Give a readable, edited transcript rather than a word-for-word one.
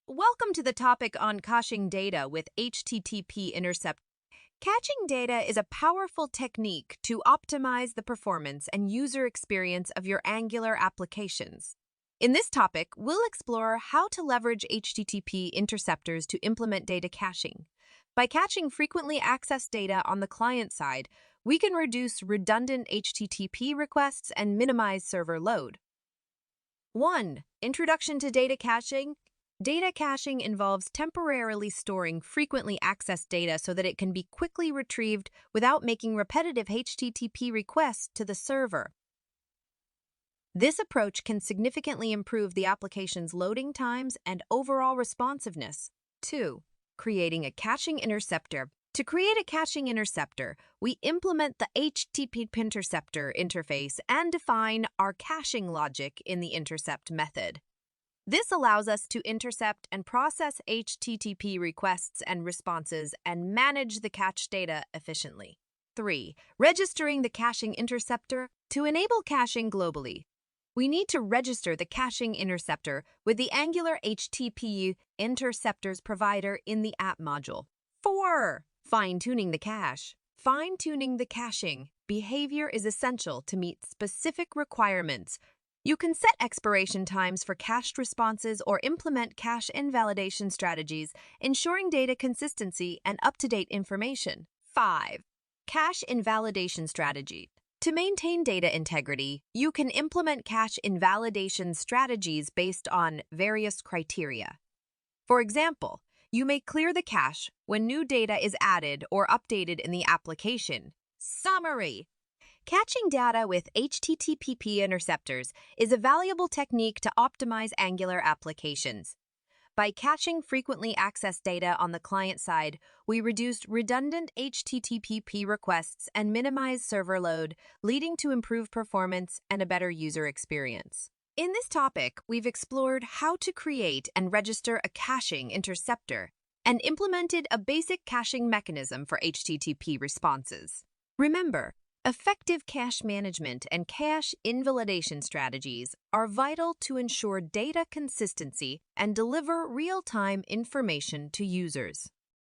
Welcome to the topic on caching data with HTTP intercept. Caching data is a powerful technique to optimize the performance and user experience of your Angular applications. In this topic, we'll explore how to leverage HTTP interceptors to implement data caching. By caching frequently accessed data on the client side, we can reduce redundant HTTP requests and minimize server load. 1. Introduction to data caching. Data caching involves temporarily storing frequently accessed data so that it can be quickly retrieved without making repetitive HTTP requests to the server. This approach can significantly improve the application's loading times and overall responsiveness. 2. Creating a caching interceptor. To create a caching interceptor, we implement the HTTP interceptor interface and define our caching logic in the intercept method. This allows us to intercept and process HTTP requests and responses and manage the cached data efficiently. 3. Registering the caching interceptor. To enable caching globally, we need to register the caching interceptor with the Angular HTTP interceptors provider in the app module. 4. Fine-tuning the cache. Fine-tuning the caching behavior is essential to meet specific requirements. You can set expiration times for cached responses or implement cache invalidation strategies, ensuring data consistency and up-to-date information. 5. Cache invalidation strategy. To maintain data integrity, you can implement cache invalidation strategies based on various criteria. For example, you may clear the cache when new data is added or updated in the application. Summary. Caching data with HTTP interceptors is a valuable technique to optimize Angular applications. By caching frequently accessed data on the client side, we reduce redundant HTTP requests and minimize server load, leading to improved performance and a better user experience. In this topic, we've explored how to create and register a caching interceptor and implemented a basic caching mechanism for HTTP responses. Remember, effective cache management and cache invalidation strategies are vital to ensure data consistency and deliver real-time information to users.